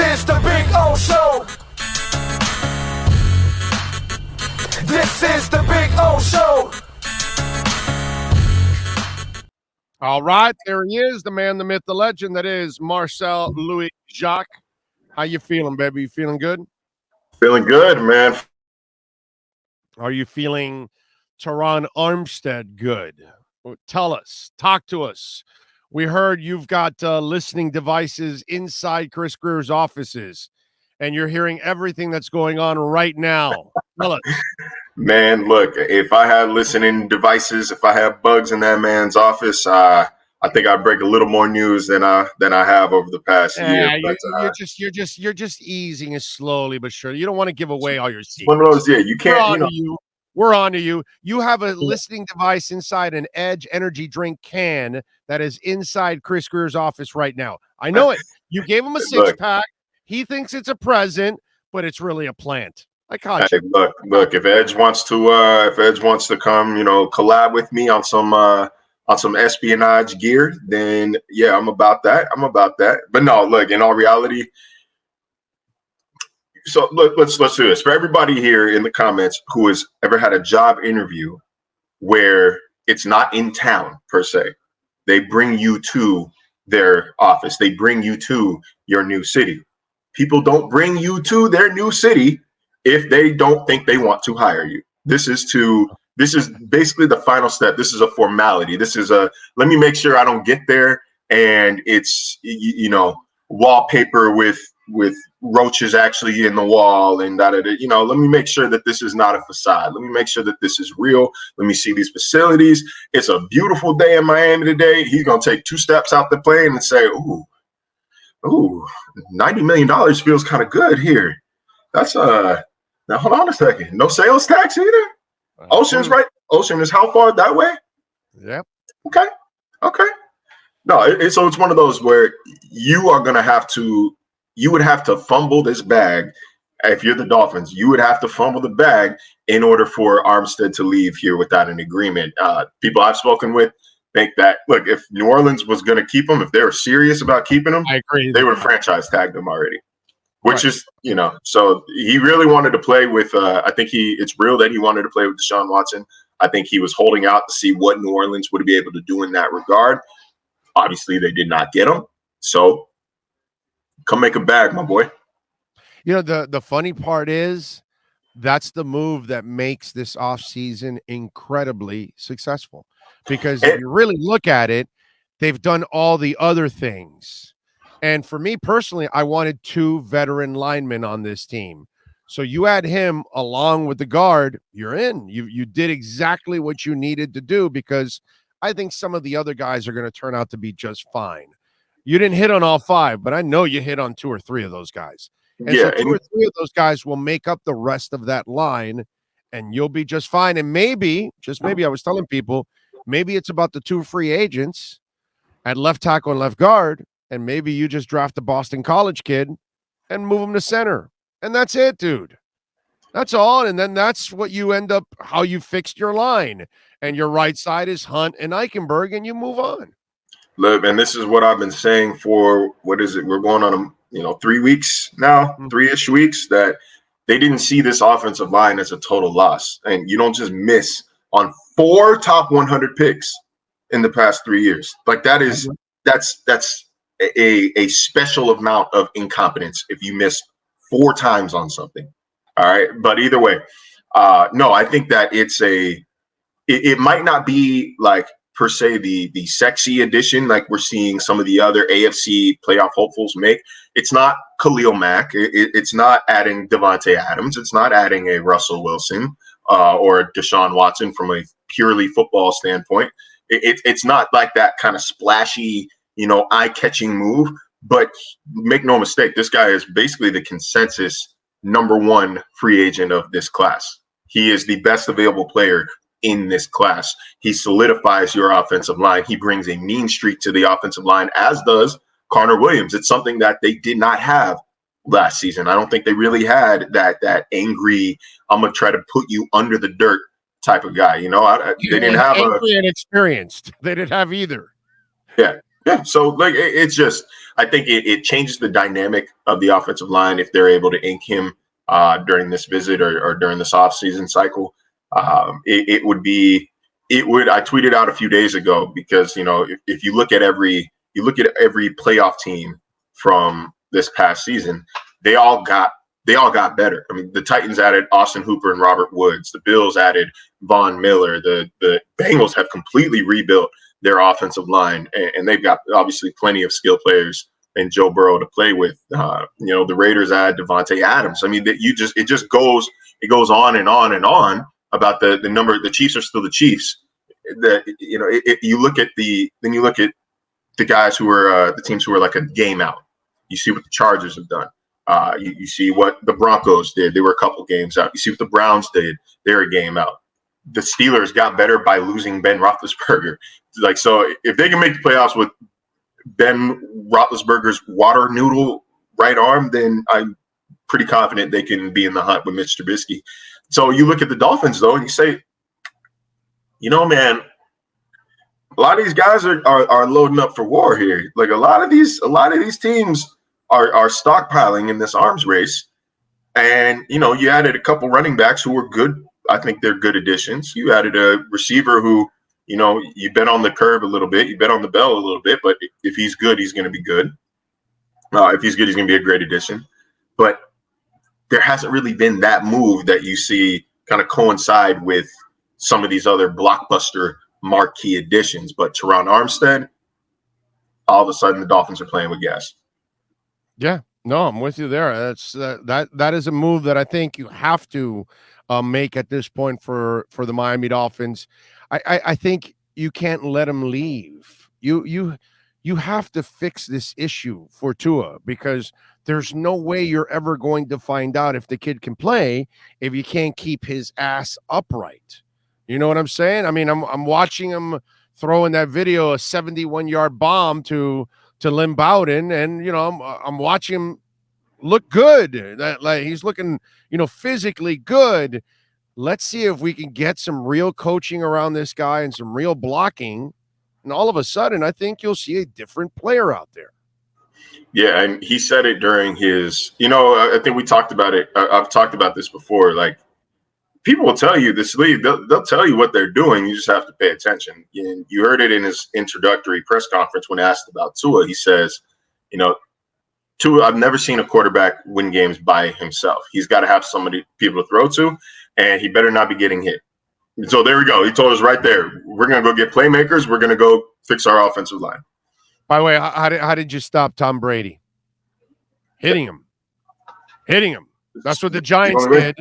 is the Big O Show. This is the Big O Show. All right, there he is, the man, the myth, the legend. That is Marcel Louis-Jacques. How you feeling, baby? You feeling good? Feeling good, man. Are you feeling Teron Armstead good? Tell us. Talk to us. We heard you've got listening devices inside Chris Greer's offices, and you're hearing everything that's going on right now. Tell us. Man, look, if I had listening devices, if I had bugs in that man's office, I think I'd break a little more news than I have over the past year. But, you're just easing it slowly but surely. You don't want to give away all your secrets. One of those, yeah, you can't. We're on to you. You have a listening device inside an Edge energy drink can that is inside Chris Greer's office right now. I know it. You gave him a six-pack. He thinks it's a present, but it's really a plant. I caught you. Look. If Edge wants to come, collab with me on some espionage gear, then yeah, I'm about that. But no, look. In all reality, so let's do this for everybody here in the comments who has ever had a job interview where it's not in town per se. They bring you to their office. They bring you to your new city. People don't bring you to their new city if they don't think they want to hire you. This is basically the final step. This is a formality. This is let me make sure I don't get there and it's wallpaper with roaches actually in the wall and let me make sure that this is not a facade. Let me make sure that this is real. Let me see these facilities. It's a beautiful day in Miami today. He's gonna take 2 steps out the plane and say, ooh, $90 million feels kind of good here. That's now hold on a second. No sales tax either. Ocean's right. Ocean is how far that way? Yep. Okay. No, so it's one of those where you would have to fumble this bag. If you're the Dolphins, you would have to fumble the bag in order for Armstead to leave here without an agreement. People I've spoken with think that, look, if New Orleans was going to keep him, if they were serious about keeping him, I agree. They would have franchise tagged him already. Which is, so he really wanted to play with, I think it's real that he wanted to play with Deshaun Watson. I think he was holding out to see what New Orleans would be able to do in that regard. Obviously, they did not get him. So come make a bag, my boy. The funny part is that's the move that makes this offseason incredibly successful. Because if you really look at it, they've done all the other things. And for me personally, I wanted 2 veteran linemen on this team. So you add him along with the guard, you're in. You did exactly what you needed to do because I think some of the other guys are going to turn out to be just fine. You didn't hit on all 5, but I know you hit on 2 or 3 of those guys. And so 2 or 3 of those guys will make up the rest of that line, and you'll be just fine. And maybe, just maybe, I was telling people, maybe it's about the 2 free agents at left tackle and left guard. And maybe you just draft a Boston College kid and move him to center. And that's it, dude. That's all. And then that's what you end up, how you fixed your line. And your right side is Hunt and Eichenberg, and you move on. Look, and this is what I've been saying for, what is it? We're going on, 3 weeks now, 3-ish weeks, that they didn't see this offensive line as a total loss. And you don't just miss on 4 top 100 picks in the past 3 years. Like that's a special amount of incompetence if you miss 4 times on something. All right. But either way, no, I think that it might not be like per se the sexy addition like we're seeing some of the other AFC playoff hopefuls make. It's not Khalil Mack. It's not adding Devontae Adams. It's not adding a Russell Wilson or a Deshaun Watson from a purely football standpoint. It's not like that kind of splashy, eye-catching move. But make no mistake, this guy is basically the consensus number 1 free agent of this class. He is the best available player in this class. He solidifies your offensive line. He brings a mean streak to the offensive line, as does Connor Williams. It's something that they did not have last season. I don't think they really had that angry, I'm going to try to put you under the dirt type of guy. They didn't have angry and experienced. They didn't have either. Yeah. Yeah, so like it's just I think it changes the dynamic of the offensive line if they're able to ink him during this visit or during this offseason cycle. It would be I tweeted out a few days ago because if you look at every playoff team from this past season, they all got better. I mean, the Titans added Austin Hooper and Robert Woods. The Bills added Von Miller. The Bengals have completely rebuilt their offensive line, and they've got obviously plenty of skill players and Joe Burrow to play with. The Raiders add Devontae Adams. I mean, it just goes on and on and on about the number. The Chiefs are still the Chiefs. You look at the guys who are the teams who are like a game out. You see what the Chargers have done. You see what the Broncos did. They were a couple games out. You see what the Browns did. They're a game out. The Steelers got better by losing Ben Roethlisberger. Like, so if they can make the playoffs with Ben Roethlisberger's water noodle right arm, then I'm pretty confident they can be in the hunt with Mitch Trubisky. So you look at the Dolphins, though, and you say, man, a lot of these guys are loading up for war here. Like a lot of these teams are stockpiling in this arms race. And, you added a couple running backs who were good. I think they're good additions. You added a receiver who, you bet on the curve a little bit. You bet on the bell a little bit. But if he's good, he's going to be good. If he's good, he's going to be a great addition. But there hasn't really been that move that you see kind of coincide with some of these other blockbuster marquee additions. But Teron Armstead, all of a sudden the Dolphins are playing with gas. Yeah, no, I'm with you there. That's that is a move that I think you have to make at this point for the Miami Dolphins. I think you can't let him leave. You have to fix this issue for Tua, because there's no way you're ever going to find out if the kid can play if you can't keep his ass upright. You know what I'm saying? I mean, I'm watching him throwing that video, a 71-yard bomb to Lynn Bowden, and I'm watching him look good. Like he's looking, physically good. Let's see if we can get some real coaching around this guy and some real blocking, and all of a sudden, I think you'll see a different player out there. Yeah, and he said it during his. I think we talked about it. I've talked about this before. Like, people will tell you this league, they'll tell you what they're doing. You just have to pay attention. And you heard it in his introductory press conference when asked about Tua. He says, Tua, I've never seen a quarterback win games by himself. He's got to have people to throw to, and he better not be getting hit. So there we go. He told us right there, we're going to go get playmakers. We're going to go fix our offensive line. By the way, how did you stop Tom Brady? Hitting him. That's what the Giants did.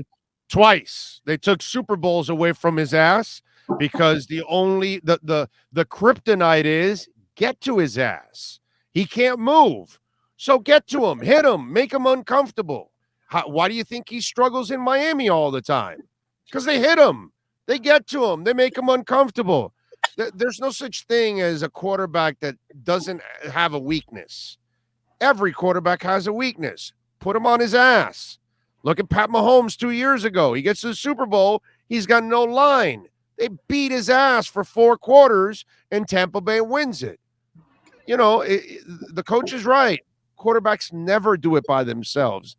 Twice. They took Super Bowls away from his ass because the kryptonite is get to his ass. He can't move. So get to him, hit him, make him uncomfortable. Why do you think he struggles in Miami all the time? Because they hit him. They get to him. They make him uncomfortable. There's no such thing as a quarterback that doesn't have a weakness. Every quarterback has a weakness. Put him on his ass. Look at Pat Mahomes 2 years ago. He gets to the Super Bowl. He's got no line. They beat his ass for 4 quarters, and Tampa Bay wins it. The coach is right. Quarterbacks never do it by themselves.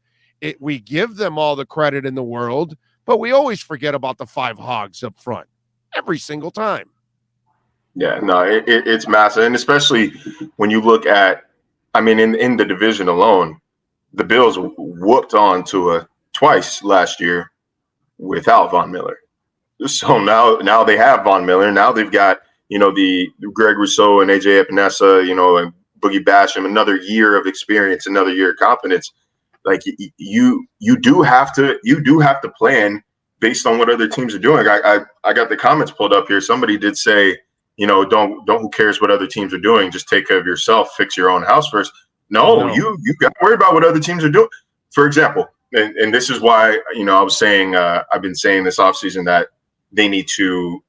We give them all the credit in the world, but we always forget about the 5 hogs up front every single time. Yeah, no, it's massive. And especially when you look at, in the division alone, the Bills whooped on Tua twice last year without Von Miller. So now they have Von Miller. Now they've got, the Greg Rousseau and AJ Epinesa, and Boogie Basham, another year of experience, another year of confidence. Like you do have to plan based on what other teams are doing. I got the comments pulled up here. Somebody did say, don't who cares what other teams are doing? Just take care of yourself, fix your own house first. No. You got to worry about what other teams are doing. For example, and this is why, I was saying, I've been saying this offseason that they need to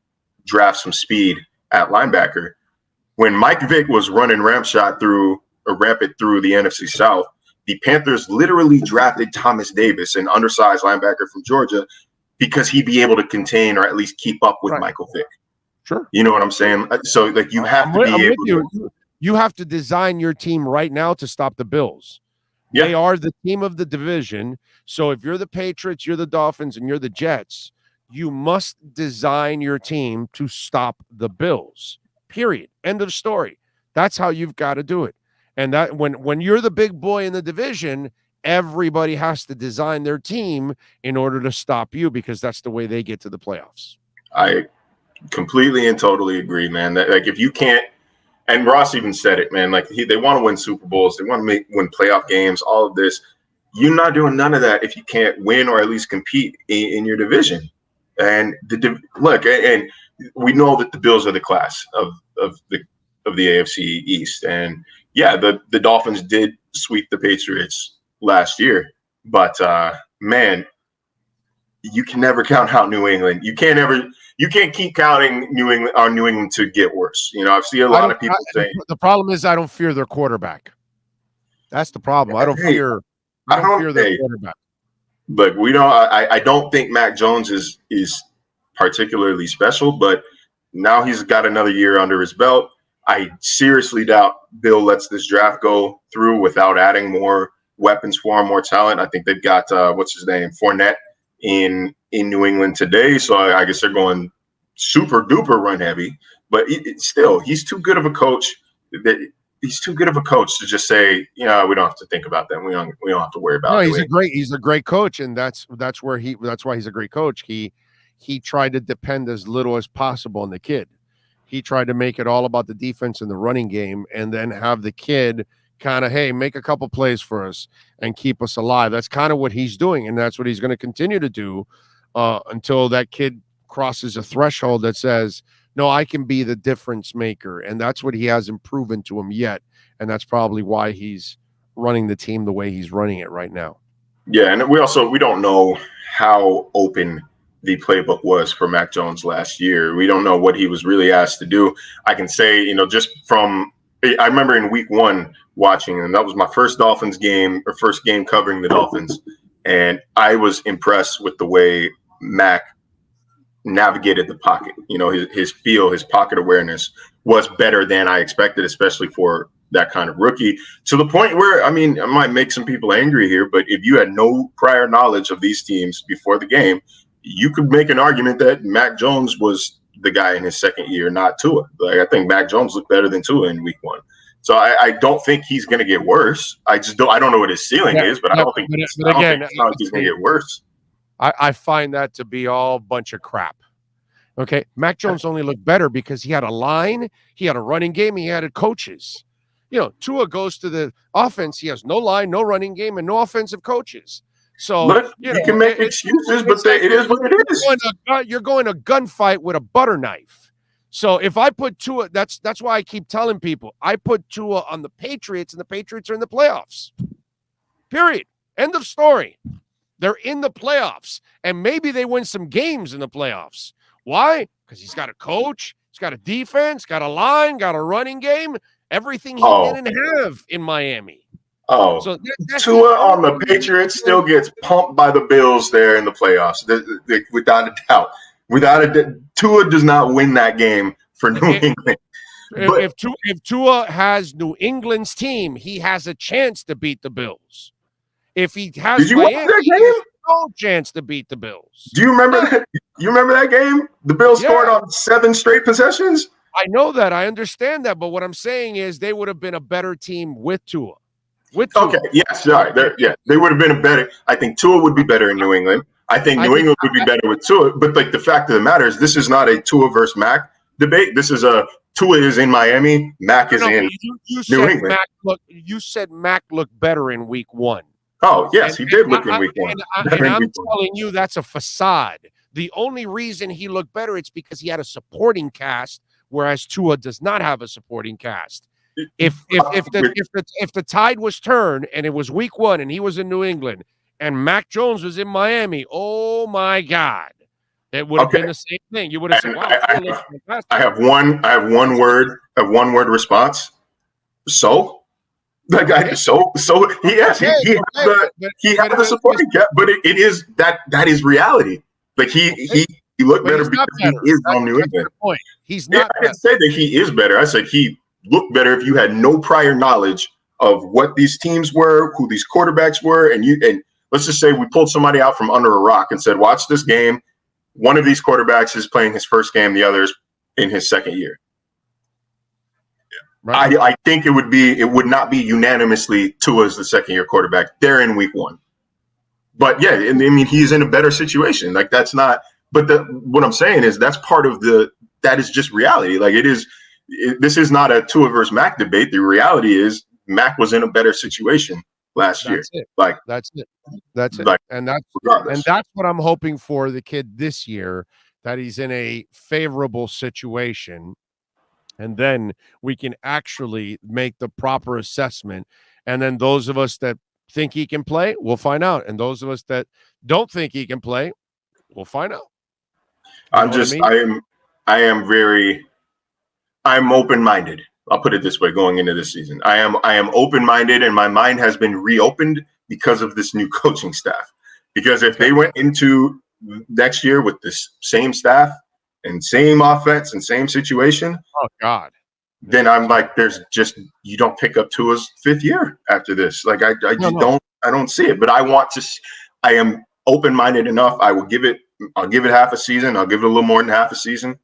draft some speed at linebacker. When Mike Vick was running rampant through the NFC South, the Panthers literally drafted Thomas Davis, an undersized linebacker from Georgia, because he'd be able to contain or at least keep up with Michael Vick. Sure. You know what I'm saying? So, like, you have to be able to. You have to design your team right now to stop the Bills. Yeah. They are the team of the division. So if you're the Patriots, you're the Dolphins, and you're the Jets, you must design your team to stop the Bills. Period. End of story. That's how you've got to do it. And that when you're the big boy in the division, everybody has to design their team in order to stop you, because that's the way they get to the playoffs. I completely and totally agree, man. That, like, if you can't, and Ross even said it, man, like they want to win Super Bowls, they want to win playoff games, all of this. You're not doing none of that if you can't win or at least compete in your division. And look, and we know that the Bills are the class of the AFC East, and yeah, the Dolphins did sweep the Patriots last year, but man, you can never count out New England. You can't keep counting New England to get worse. You know, I've seen a lot of people saying the problem is I don't fear their quarterback. That's the problem. I don't fear their quarterback. Look, I don't think Mac Jones is particularly special, but now he's got another year under his belt. I seriously doubt Bill lets this draft go through without adding more weapons for him, more talent. I think they've got what's his name, Fournette in New England today, so I guess they're going super duper run heavy. But still, he's too good of a coach. He's too good of a coach to just say, we don't have to think about that. We don't have to worry about. No, he's a great coach, and that's why he's a great coach. He tried to depend as little as possible on the kid. He tried to make it all about the defense and the running game, and then have the kid kind of, hey, make a couple plays for us and keep us alive. That's kind of what he's doing, and that's what he's going to continue to do until that kid crosses a threshold that says, no, I can be the difference maker. And that's what he hasn't proven to him yet, and that's probably why he's running the team the way he's running it right now. Yeah, and we don't know how open the playbook was for Mac Jones last year. We don't know what he was really asked to do. I can say, just from – I remember in week 1 watching, and that was my first Dolphins game, or first game covering the Dolphins, and I was impressed with the way Mac navigated the pocket. His feel, his pocket awareness was better than I expected, especially for that kind of rookie, to the point where, I might make some people angry here, but if you had no prior knowledge of these teams before the game, you could make an argument that Mac Jones was the guy in his second year, not Tua. Like, I think Mac Jones looked better than Tua in week 1. So I don't think he's going to get worse. I don't know what his ceiling is, but I don't think he's going to get worse. I find that to be all a bunch of crap. Okay, Mac Jones only looked better because he had a line, he had a running game, he had coaches. Tua goes to the offense, he has no line, no running game, and no offensive coaches. So look, you can make excuses, but it is what it is. You're going to gunfight with a butter knife. So if I put Tua, that's why I keep telling people, I put Tua on the Patriots, and the Patriots are in the playoffs. Period. End of story. They're in the playoffs, and maybe they win some games in the playoffs. Why? Because he's got a coach, he's got a defense, got a line, got a running game, everything he didn't have in Miami. So Tua on the Patriots still gets pumped by the Bills there in the playoffs, without a doubt. Tua does not win that game for New England. If Tua has New England's team, he has a chance to beat the Bills. If he has Miami, he has no chance to beat the Bills. Do you remember that? You remember that game? The Bills scored on 7 straight possessions? I know that. I understand that. But what I'm saying is they would have been a better team with Tua. Okay, yes, all right. They would have been a better. I think Tua would be better in New England. I think New England would be better with Tua. But the fact of the matter is, this is not a Tua versus Mac debate. This is a Tua is in Miami, Mac is in New England. You said Mac looked better in week 1. Oh, yes, he did look in week 1. And I'm telling you, that's a facade. The only reason he looked better, it's because he had a supporting cast, whereas Tua does not have a supporting cast. If the tide was turned and it was week 1 and he was in New England and Mac Jones was in Miami, oh my God, it would have been the same thing. You would have said, "Wow." I have one word response. So, the guy. So he has the supporting cast, but it is that is reality. Like he looked better because he is from New England. He's not. I didn't say that he is better. I said he look better if you had no prior knowledge of what these teams were, who these quarterbacks were, and let's just say we pulled somebody out from under a rock and said, watch this game. One of these quarterbacks is playing his first game, the other is in his second year. Right. I think it would not be unanimously Tua's the second-year quarterback. They're in week 1. But, yeah, I mean, he's in a better situation. Like, that's not – but what I'm saying is that's part of that is just reality. Like, this is not a Tua versus Mac debate. The reality is Mac was in a better situation last year. Like, that's it. Like, and that's what I'm hoping for the kid this year, that he's in a favorable situation. And then we can actually make the proper assessment. And then those of us that think he can play, we'll find out. And those of us that don't think he can play, we'll find out. I'm open-minded. I'll put it this way going into this season. I am open-minded, and my mind has been reopened because of this new coaching staff. Because if they went into next year with this same staff and same offense and same situation, oh God, then I'm like, you don't pick up Tua's 5th year after this. Like I don't see it. But I am open-minded enough. I'll give it half a season. I'll give it a little more than half a season.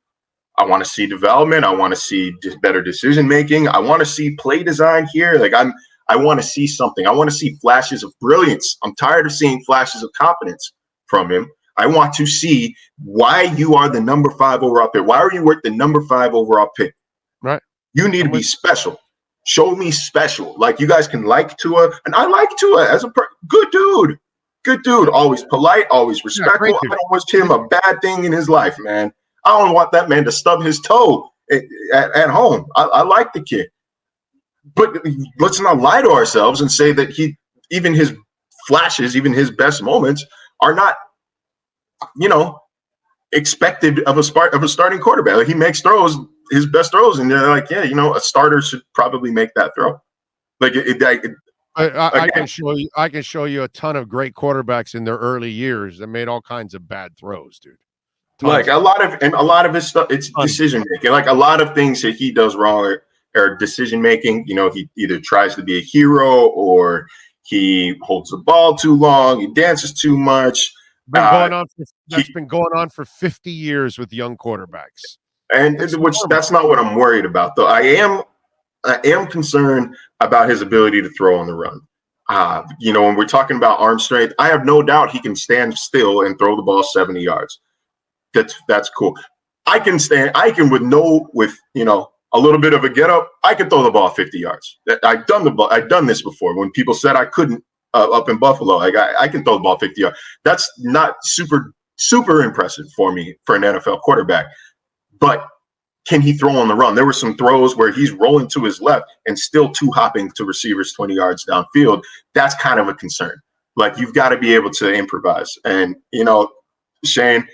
I want to see development. I want to see better decision making. I want to see play design here. Like I want to see something. I want to see flashes of brilliance. I'm tired of seeing flashes of competence from him. I want to see why you are the number 5 overall pick. Why are you worth the number 5 overall pick? Right. You need to be special. Show me special. Like, you guys can like Tua, and I like Tua as a good dude. Good dude. Always polite, always respectful. I don't wish him a bad thing in his life, man. I don't want that man to stub his toe at home. I like the kid. But let's not lie to ourselves and say that even his flashes, even his best moments are not, expected of a starting quarterback. Like, he makes throws, his best throws, and they're like, yeah, a starter should probably make that throw. Like, I can show you a ton of great quarterbacks in their early years that made all kinds of bad throws, dude. Like a lot of his stuff, it's decision making. Like, a lot of things that he does wrong are decision making. He either tries to be a hero or he holds the ball too long. He dances too much. That's been going on for 50 years with young quarterbacks. And that's not what I'm worried about, though. I am concerned about his ability to throw on the run. When we're talking about arm strength, I have no doubt he can stand still and throw the ball 70 yards. That's cool. I can with a little bit of a get up, I can throw the ball 50 yards. I've done this before when people said I couldn't up in Buffalo. Like, I can throw the ball 50 yards. That's not super impressive for me for an NFL quarterback. But can he throw on the run? There were some throws where he's rolling to his left and still hopping to receivers 20 yards downfield. That's kind of a concern. Like, you've got to be able to improvise. And, Shane,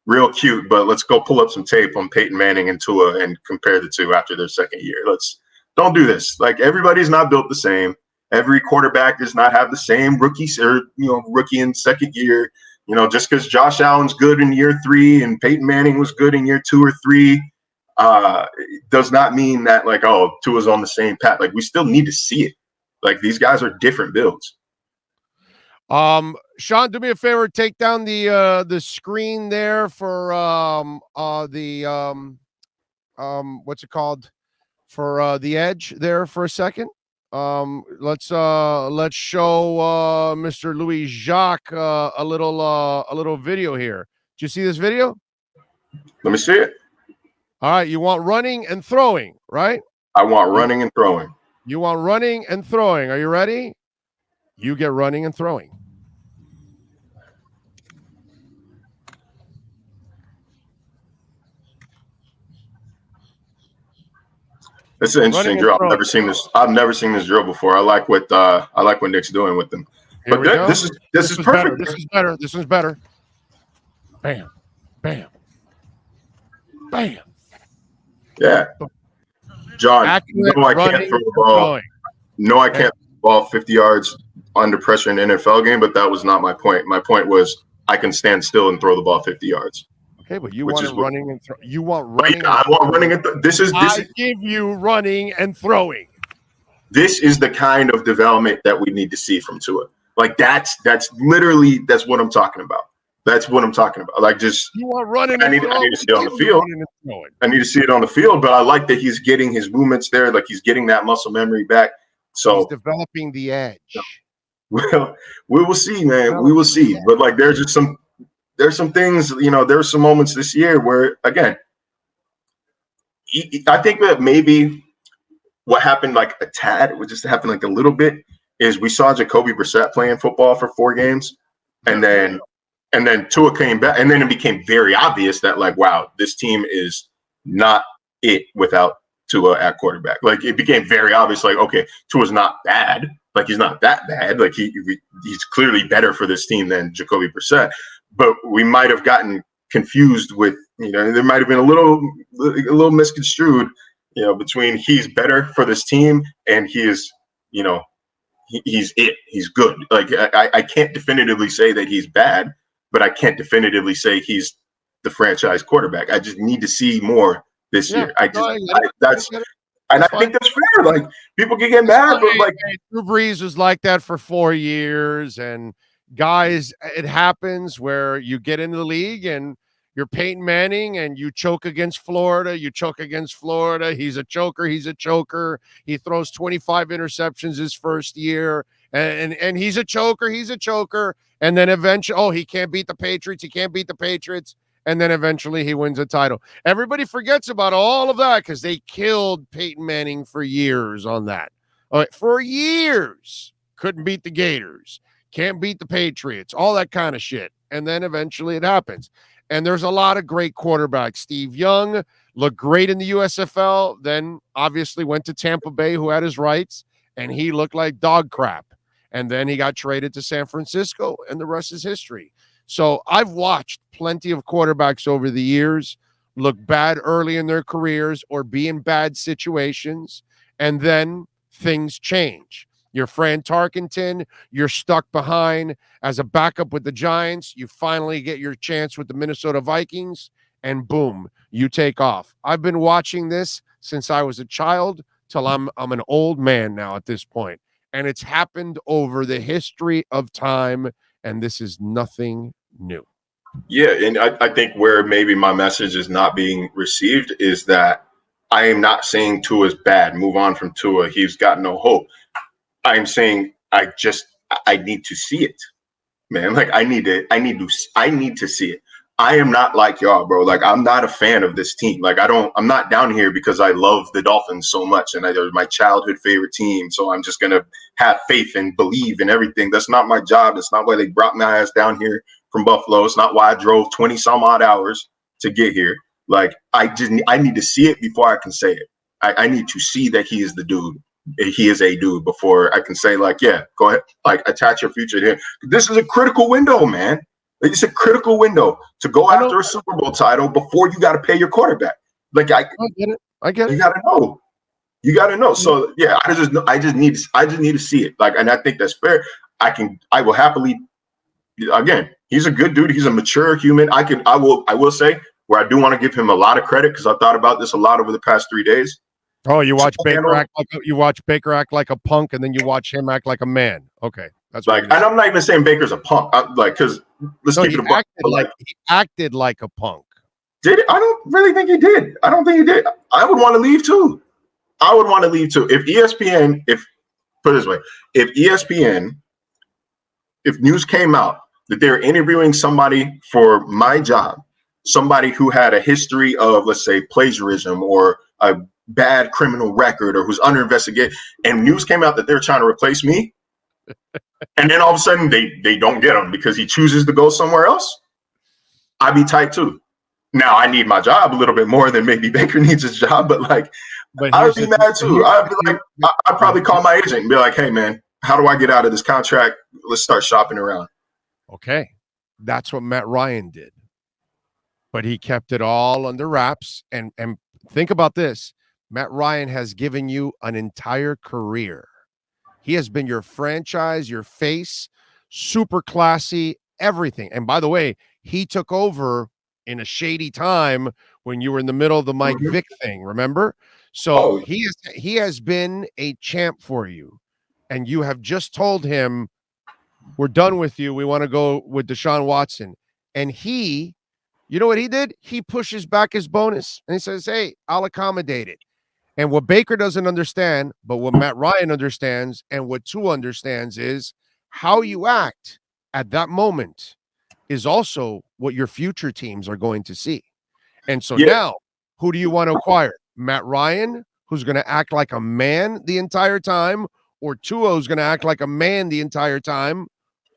real cute, but let's go pull up some tape on Peyton Manning and Tua and compare the two after their second year. Don't do this. Like, everybody's not built the same. Every quarterback does not have the same rookie in second year. Just because Josh Allen's good in year 3 and Peyton Manning was good in year 2 or 3, does not mean that, like, oh, Tua's on the same path. Like, we still need to see it. Like, these guys are different builds. Sean, do me a favor, take down the screen there for what's it called? For the edge there for a second. Let's show Mr. Louis-Jacques a little video here. Did you see this video? Let me see it. All right, you want running and throwing, right? I want running and throwing. You want running and throwing. Are you ready? You get running and throwing. It's an interesting drill. I've never seen this drill before. I like what Nick's doing with them. But this is perfect. This one's better. Bam, bam, bam. Yeah, John. I can't throw the ball. No, I can't throw the ball 50 yards under pressure in an NFL game. But that was not my point. My point was I can stand still and throw the ball 50 yards. Okay, but you which want is it what running and you want running. I want running. I give you running and throwing. This is the kind of development that we need to see from Tua. Like that's literally that's what I'm talking about. That's what I'm talking about. Like just you want running. I need to see it on the field. I need to see it on the field, but I like that he's getting his movements there. Like he's getting that muscle memory back. So he's developing the edge. Well, we will see, man. We will see. But like, there's some things, there's some moments this year where, again, I think that maybe what happened like a tad, what just happened like a little bit, is we saw Jacoby Brissett playing football for 4 games, and then Tua came back, and then it became very obvious that like, wow, this team is not it without Tua at quarterback. Like it became very obvious, like, okay, Tua's not bad. Like he's not that bad. Like he's clearly better for this team than Jacoby Brissett. But we might have gotten confused with, there might have been a little misconstrued, between he's better for this team and he is, he's it. He's good. Like I can't definitively say that he's bad, but I can't definitively say he's the franchise quarterback. I just need to see more this year. I think that's fair. Like people can get mad, but like Drew Brees was like that for 4 years, and guys, it happens where you get into the league and you're Peyton Manning and you choke against Florida. He's a choker. He throws 25 interceptions his first year, and he's a choker. And then eventually, he can't beat the Patriots. And then eventually he wins a title. Everybody forgets about all of that because they killed Peyton Manning for years on that. All right, for years, couldn't beat the Gators, can't beat the Patriots, all that kind of shit. And then eventually it happens. And there's a lot of great quarterbacks. Steve Young looked great in the USFL, then obviously went to Tampa Bay, who had his rights, and he looked like dog crap. And then he got traded to San Francisco, and the rest is history. So I've watched plenty of quarterbacks over the years look bad early in their careers or be in bad situations, and then things change. You're Fran Tarkenton, you're stuck behind as a backup with the Giants. You finally get your chance with the Minnesota Vikings, and boom, you take off. I've been watching this since I was a child till I'm an old man now at this point, and it's happened over the history of time, and this is nothing new. Yeah, and I think where maybe my message is not being received is that I am not saying Tua is bad. Move on from Tua. He's got no hope. I'm saying I need to see it, man. Like I need to see it. I am not like y'all, bro. Like I'm not a fan of this team. Like I'm not down here because I love the Dolphins so much and they're my childhood favorite team. So I'm just gonna have faith and believe in everything. That's not my job. That's not why they brought my ass down here from Buffalo. It's not why I drove 20 some odd hours to get here. Like I need to see it before I can say it. I need to see that he is the dude. He is a dude before I can say like, yeah, go ahead, like attach your future to him. This is a critical window, man. It's a critical window to go after a Super Bowl title before you got to pay your quarterback. Like I get it. You got to know. So yeah, I just need to see it. Like, and I think that's fair. I will happily. Again, he's a good dude. He's a mature human. I will say where I do want to give him a lot of credit because I thought about this a lot over the past 3 days. Oh, you watch Baker act like a punk, and then you watch him act like a man. Okay, that's like, and I'm not even saying Baker's a punk. Because let's keep it a buck. He acted like a punk. Did it? I don't really think he did. I don't think he did. I would want to leave too. If ESPN, put it this way, if news came out that they're interviewing somebody for my job, somebody who had a history of, let's say, plagiarism or a bad criminal record or who's under investigation, and news came out that they're trying to replace me, and then all of a sudden they don't get him because he chooses to go somewhere else, I'd be tight too. Now I need my job a little bit more than maybe Baker needs his job, but I would be mad too. I'd probably call my agent and be like, hey man, how do I get out of this contract? Let's start shopping around. Okay. That's what Matt Ryan did. But he kept it all under wraps. And think about this. Matt Ryan has given you an entire career. He has been your franchise, your face, super classy, everything. And by the way, he took over in a shady time when you were in the middle of the Mike Vick thing, remember? So he has been a champ for you, and you have just told him, we're done with you. We want to go with Deshaun Watson. And he, you know what he did? He pushes back his bonus and he says, hey, I'll accommodate it. And what Baker doesn't understand, but what Matt Ryan understands and what Tua understands is how you act at that moment is also what your future teams are going to see. And so now, who do you want to acquire? Matt Ryan, who's going to act like a man the entire time, or Tua, who's going to act like a man the entire time,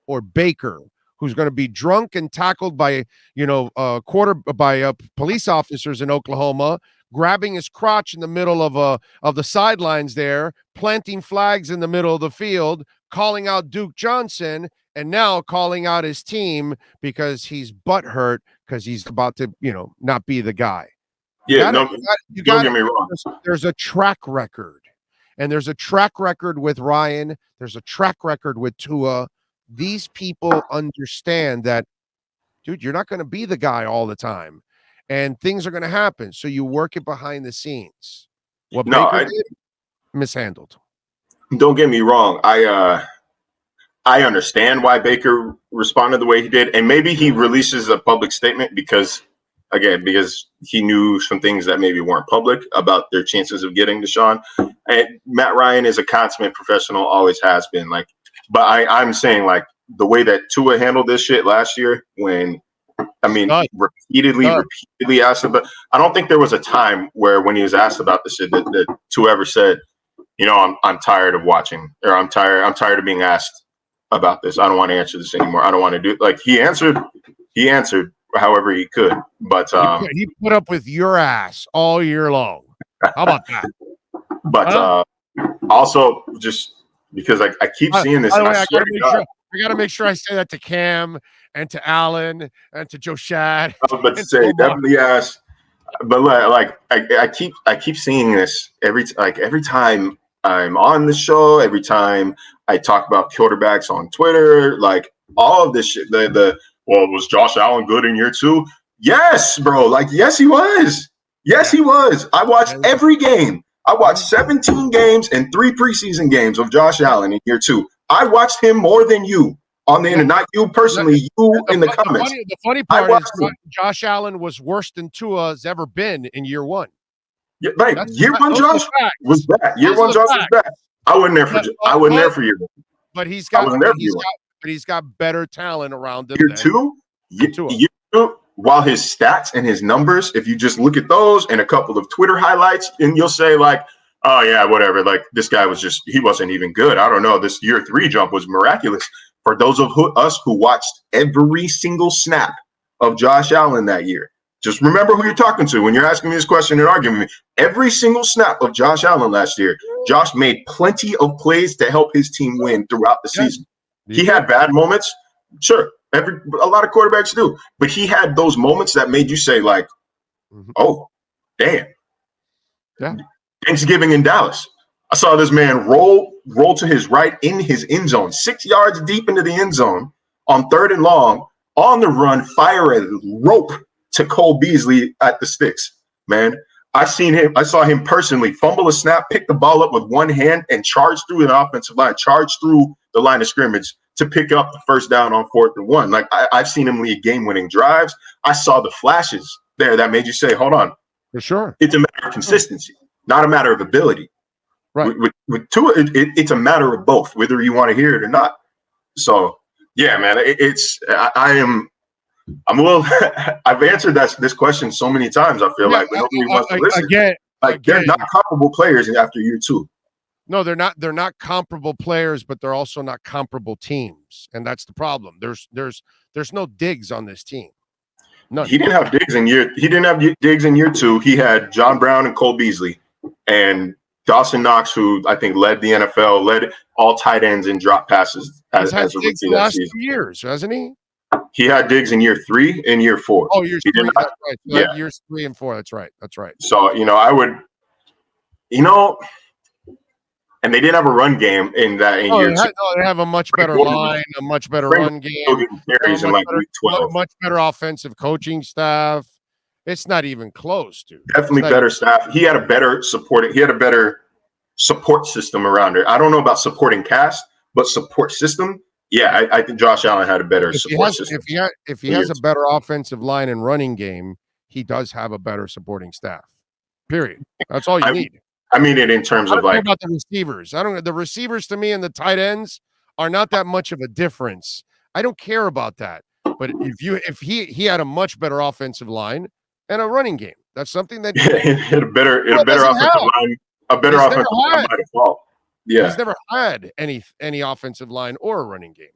or Baker, who's going to be drunk and tackled by, police officers in Oklahoma, grabbing his crotch in the middle of the sidelines there, planting flags in the middle of the field, calling out Duke Johnson, and now calling out his team because he's butthurt because he's about to, not be the guy. Yeah, don't get me wrong. There's a track record, and there's a track record with Ryan. There's a track record with Tua. These people understand that, dude, you're not going to be the guy all the time, and things are going to happen. So you work it behind the scenes. What Baker did, mishandled. Don't get me wrong. I understand why Baker responded the way he did, and maybe he releases a public statement because he knew some things that maybe weren't public about their chances of getting Deshaun. And Matt Ryan is a consummate professional, always has been. But I'm saying the way that Tua handled this shit last year, when repeatedly asked about. I don't think there was a time when he was asked about this shit that Tua ever said, I'm tired of watching, or I'm tired of being asked about this. I don't want to answer this anymore. I don't want to do it. He answered however he could, but he put up with your ass all year long. How about that? But also, just because I keep seeing this, and I got to make sure I say that to Cam and to Alan and to Joe Shad. I was about to say definitely ask, but I keep seeing this every time I'm on the show, every time I talk about quarterbacks on Twitter, all of this shit. Was Josh Allen good in year 2? Yes, bro. Yes, he was. Yes, he was. I watched every game. I watched 17 games and 3 preseason games of Josh Allen in year 2. I watched him more than you on the internet, not you personally, you in the comments. The funny part is Josh Allen was worse than Tua's ever been in year 1. Yeah, right. Year 1 Josh was bad. Year 1 Josh was bad. I wasn't there for year 1. But he's got better talent around him. Year 2, while his stats and his numbers, if you just look at those and a couple of Twitter highlights, and you'll say oh yeah, whatever. This guy he wasn't even good. I don't know. This year 3 jump was miraculous. For those of us who watched every single snap of Josh Allen that year, just remember who you're talking to when you're asking me this question and arguing with me. Every single snap of Josh Allen last year, Josh made plenty of plays to help his team win throughout the season. He had bad moments. Sure. A lot of quarterbacks do. But he had those moments that made you say, oh, damn. Yeah. Thanksgiving in Dallas. I saw this man roll to his right in his end zone, 6 yards deep into the end zone on 3rd and long, on the run, fire a rope to Cole Beasley at the sticks. Man, I saw him personally fumble a snap, pick the ball up with one hand, and charge through an offensive line, charge through the line of scrimmage to pick up the first down on 4th and 1. I've seen him lead game-winning drives. I saw the flashes there that made you say, hold on. For sure. It's a matter of consistency, not a matter of ability. Right. With Tua, it's a matter of both, whether you want to hear it or not. So, yeah, man, I'm a little – I've answered this question so many times, I feel but nobody wants to listen. They're not comparable players after year 2. No, they're not. They're not comparable players, but they're also not comparable teams, and that's the problem. There's no Diggs on this team. None. He didn't have Diggs in year 2. He had John Brown and Cole Beasley, and Dawson Knox, who I think led the NFL, led all tight ends in drop passes as a rookie the last 2 years, hasn't he? He had Diggs in year 3 and year 4. Oh, years 3. That's right. Yeah. Years 3 and 4. That's right. So I would, and they didn't have a run game in year two. They have a much better line, a much better run game, carries in like week 12. Much better offensive coaching staff. It's not even close, dude. Definitely better staff. He had a better support system around it. I don't know about supporting cast, but support system. Yeah, I think Josh Allen had a better support system. If he has a better offensive line and running game, he does have a better supporting staff. Period. That's all you need. I mean it in terms of like about the receivers. The receivers to me and the tight ends are not that much of a difference. I don't care about that. But if he had a much better offensive line and a running game, that's something that had a better offensive line, a better offensive line by default. Yeah, he's never had any offensive line or a running game.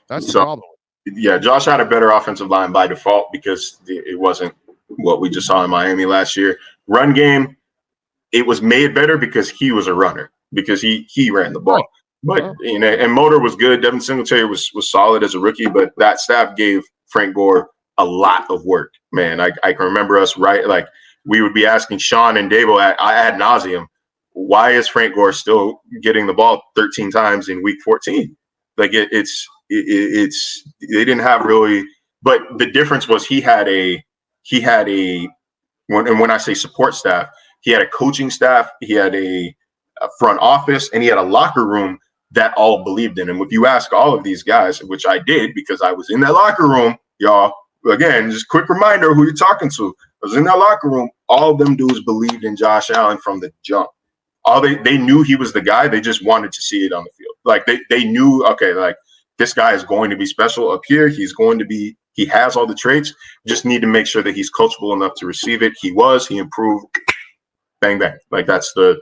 That's the problem. Yeah, Josh had a better offensive line by default because it wasn't what we just saw in Miami last year. Run game, it was made better because he was a runner, because he ran the ball. But and Motor was good. Devin Singletary was solid as a rookie, but that staff gave Frank Gore a lot of work. Man, I can remember us like we would be asking Sean and Davo ad nauseum, why is Frank Gore still getting the ball 13 times in week 14? Like it's they didn't have really, but the difference was he had a when I say support staff, he had a coaching staff, he had a front office, and he had a locker room that all believed in him. If you ask all of these guys, which I did because I was in that locker room, y'all, again, just quick reminder who you're talking to. I was in that locker room. All of them dudes believed in Josh Allen from the jump. They knew he was the guy. They just wanted to see it on the field. Like they knew, okay, like this guy is going to be special up here. He has all the traits. Just need to make sure that he's coachable enough to receive it. He improved. Bang, bang. Like that's what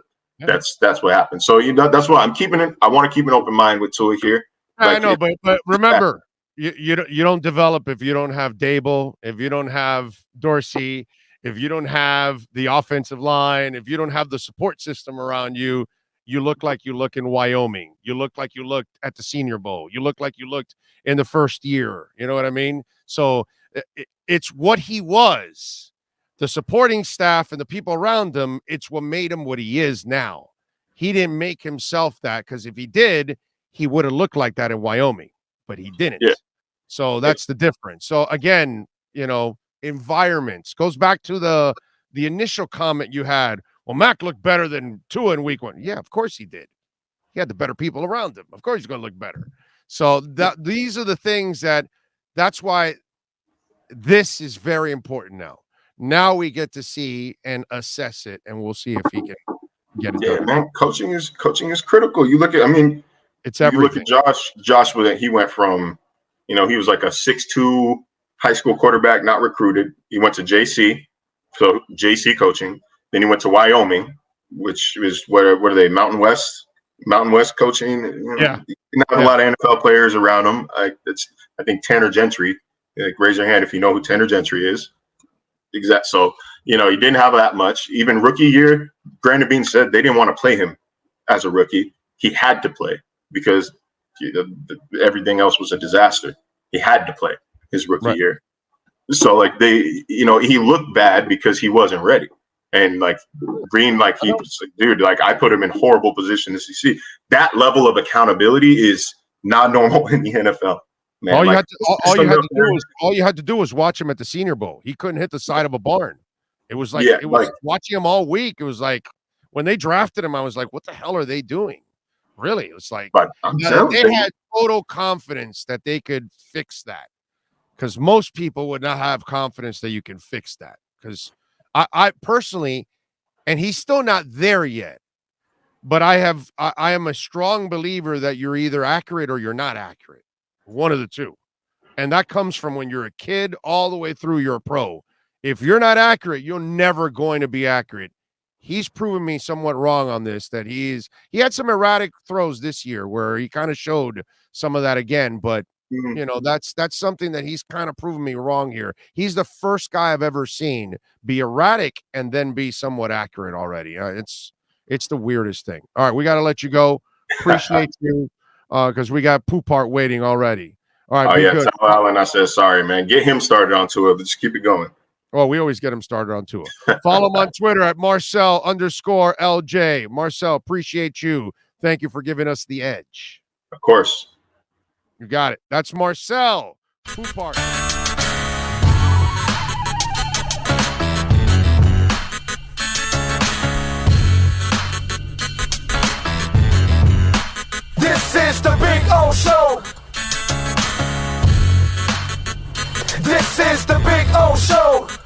happened. So that's why I'm keeping it. I want to keep an open mind with Tua here. Like, I know, but remember, you don't develop if you don't have Dable, if you don't have Dorsey, if you don't have the offensive line, if you don't have the support system around you. You look like you look in Wyoming. You look like you looked at the Senior Bowl. You look like you looked in the first year. You know what I mean? So it's what he was. The supporting staff and the people around him, it's what made him what he is now. He didn't make himself that, because if he did, he would have looked like that in Wyoming, but he didn't. Yeah. So that's the difference. So again, environments goes back to the initial comment you had. Well, Mac looked better than Tua in week 1. Yeah, of course he did. He had the better people around him. Of course he's going to look better. So these are the things that's why this is very important now. Now we get to see and assess it, and we'll see if he can get it done. Yeah, man, coaching is critical. You look at, it's everything. You look at Josh he went from, he was like a 6'2" high school quarterback, not recruited. He went to JC, so JC coaching. Then he went to Wyoming, which is what are they? Mountain West coaching. Yeah, he didn't have a lot of NFL players around him. I think Tanner Gentry. Like, raise your hand if you know who Tanner Gentry is. Exactly. So he didn't have that much. Even rookie year, Brandon Beane said they didn't want to play him as a rookie. He had to play because everything else was a disaster. He had to play his rookie year. So like he looked bad because he wasn't ready. And like Green, like he was like, dude, like I put him in horrible position to see. That level of accountability is not normal in the NFL. Man, all you had to do was watch him at the Senior Bowl. He couldn't hit the side of a barn. It was like watching him all week. It was like when they drafted him, I was like, what the hell are they doing? Really? It was like they had total confidence that they could fix that. Because most people would not have confidence that you can fix that. Because I personally, and he's still not there yet, but I am a strong believer that you're either accurate or you're not accurate. One of the two. And that comes from when you're a kid all the way through you're a pro. If you're not accurate, you're never going to be accurate. He's proven me somewhat wrong on this, that he had some erratic throws this year where he kind of showed some of that again, but that's something that he's kind of proven me wrong here. He's the first guy I've ever seen be erratic and then be somewhat accurate already. It's the weirdest thing. All right, we got to let you go. Appreciate you because we got Poopart waiting already. All right. Good. Tell Alan I said sorry, man. Get him started on Tua. Just keep it going. Well, we always get him started on Tua. Follow him on Twitter at Marcel_LJ. Marcel, appreciate you. Thank you for giving us the edge. Of course. You got it. That's Marcel. Pool Park. This is the Big O Show. This is the Big O Show.